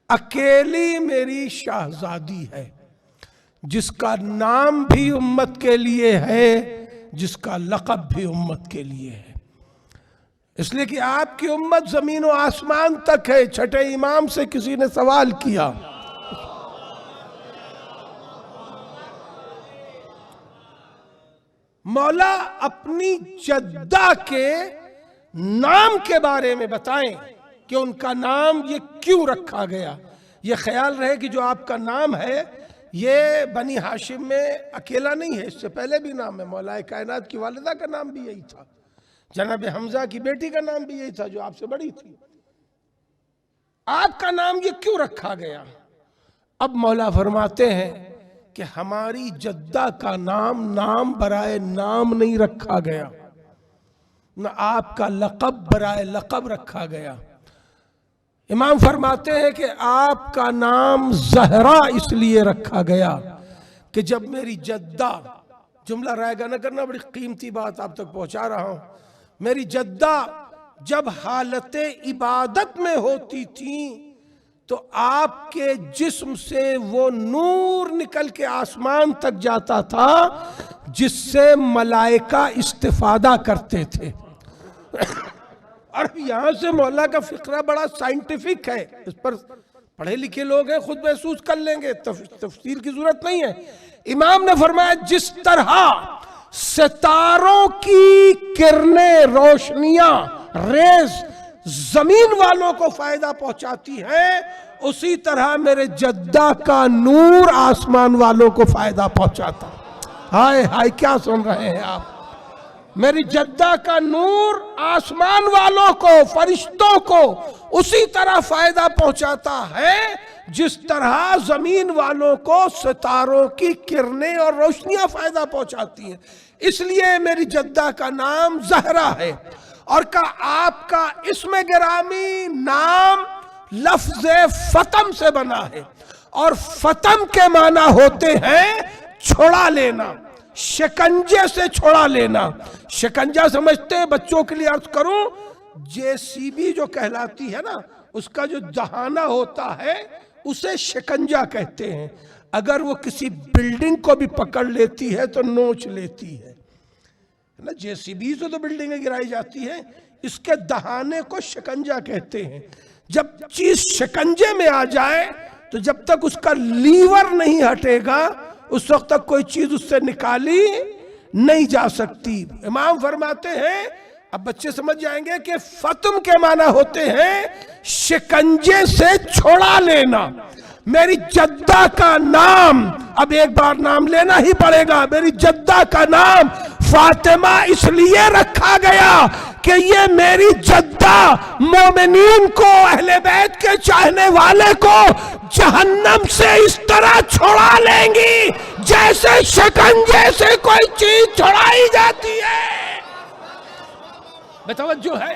اکیلی میری شہزادی ہے جس کا نام بھی امت کے لیے ہے، جس کا لقب بھی امت کے لیے ہے۔ اس لیے کہ آپ کی امت زمین و آسمان تک ہے۔ چھٹے امام سے کسی نے سوال کیا، مولا اپنی جدہ کے نام کے بارے میں بتائیں کہ ان کا نام یہ کیوں رکھا گیا۔ یہ خیال رہے کہ جو آپ کا نام ہے یہ بنی ہاشم میں اکیلا نہیں ہے، اس سے پہلے بھی نام ہے۔ مولا کائنات کی والدہ کا نام بھی یہی تھا، جناب حمزہ کی بیٹی کا نام بھی یہی تھا جو آپ سے بڑی تھی۔ آپ کا نام یہ کیوں رکھا گیا؟ اب مولا فرماتے ہیں کہ ہماری جدہ کا نام برائے نام نہیں رکھا گیا، نہ آپ کا لقب برائے لقب رکھا گیا۔ امام فرماتے ہیں کہ آپ کا نام زہرا اس لیے رکھا گیا کہ جب میری جدہ، جملہ رائے گا نہ کرنا، بڑی قیمتی بات آپ تک پہنچا رہا ہوں، میری جدہ جب حالت عبادت میں ہوتی تھیں تو آپ کے جسم سے وہ نور نکل کے آسمان تک جاتا تھا جس سے ملائکہ استفادہ کرتے تھے۔ اور یہاں سے مولا کا فقرہ بڑا سائنٹیفک ہے، اس پر پڑھے لکھے لوگ ہیں، خود محسوس کر لیں گے، تفسیر کی ضرورت نہیں ہے۔ امام نے فرمایا جس طرح ستاروں کی کرنیں، روشنیاں، ریز زمین والوں کو فائدہ پہنچاتی ہیں، اسی طرح میرے جدہ کا نور آسمان والوں کو فائدہ پہنچاتا۔ ہائے ہائے کیا سن رہے ہیں آپ؟ میری جدہ کا نور آسمان والوں کو، فرشتوں کو اسی طرح فائدہ پہنچاتا ہے جس طرح زمین والوں کو ستاروں کی کرنیں اور روشنیاں فائدہ پہنچاتی ہیں۔ اس لیے میری جدہ کا نام زہرا ہے۔ اور آپ کا اسم گرامی نام لفظ فتم سے بنا ہے، اور فتم کے معنی ہوتے ہیں چھڑا لینا، شکنجے سے چھڑا لینا۔ شکنجہ سمجھتے ہیں؟ بچوں کے لیے عرض کروں، JCB جو کہلاتی ہے نا، اس کا جو دہانہ ہوتا ہے اسے شکنجہ کہتے ہیں۔ اگر وہ کسی بلڈنگ کو بھی پکڑ لیتی ہے تو نوچ لیتی ہے نا، JCB سے تو بلڈنگیں گرائی جاتی ہیں، اس کے دہانے کو شکنجہ کہتے ہیں۔ جب چیز شکنجے میں آ جائے تو جب تک اس کا لیور نہیں ہٹے گا اس وقت تک کوئی چیز اس سے نکالی نہیں جا سکتی۔ امام فرماتے ہیں، اب بچے سمجھ جائیں گے کہ فتم کے معنی ہوتے ہیں شکنجے سے چھوڑا لینا۔ میری جدہ کا نام، اب ایک بار نام لینا ہی پڑے گا، میری جدہ کا نام فاطمہ اس لیے رکھا گیا کہ یہ میری جدہ مومنین کو، اہل بیت کے چاہنے والے کو جہنم سے اس طرح چھڑا لیں گی جیسے شکنجے سے کوئی چیز چھڑائی جاتی ہے۔ بتوجہ ہے؟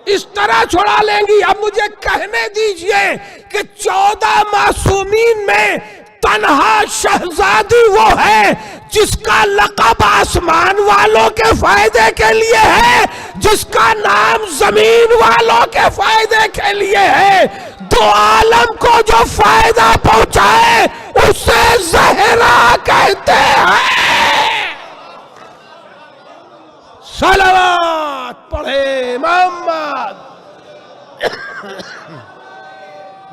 اس طرح چھڑا لیں گی۔ اب مجھے کہنے دیجئے کہ 14 معصومین میں تنہا شہزادی وہ ہے جس کا لقب آسمان والوں کے فائدے کے لیے ہے، جس کا نام زمین والوں کے فائدے کے لیے ہے۔ دو عالم کو جو فائدہ پہنچائے اسے زہرا کہتے ہیں۔ صلوات پڑھے محمد۔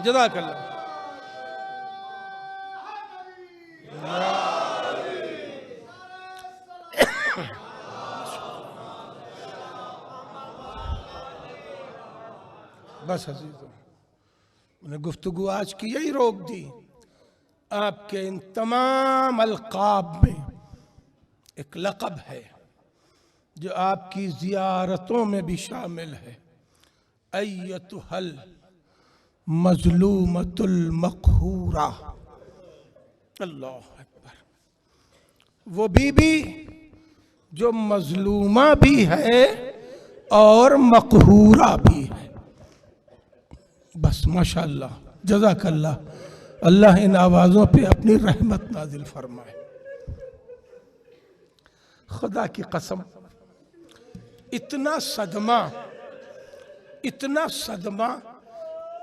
جزاک اللہ۔ بس عزیزوں، میں نے گفتگو آج کی یہی روک دی۔ آپ کے ان تمام القاب میں ایک لقب ہے جو آپ کی زیارتوں میں بھی شامل ہے، ایتھا المظلومۃ المقہورہ۔ اللہ اکبر۔ وہ بی بی جو مظلومہ بھی ہے اور مقہورہ بھی ہے۔ بس ماشاءاللہ، جزاک اللہ۔ اللہ ان آوازوں پہ اپنی رحمت نازل فرمائے۔ خدا کی قسم، اتنا صدمہ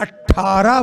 18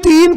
3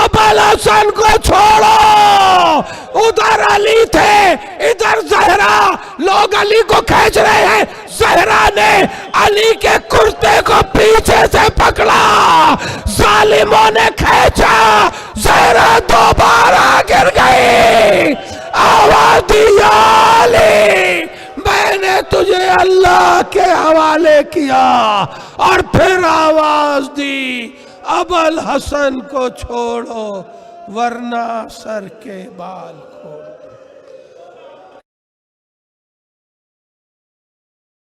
ابل حسن کو چھوڑو، ادھر علی تھے ادھر زہرا، لوگ علی کو کھینچ رہے ہیں، زہرا نے علی کے کرتے کو پیچھے سے پکڑا، ظالموں نے کھینچا، زہرا دوبارہ گر گئی، آواز دی یا علی میں نے تجھے اللہ کے حوالے کیا، اور پھر آواز دی ابل حسن کو چھوڑو ورنہ سر کے بال کھول دیں۔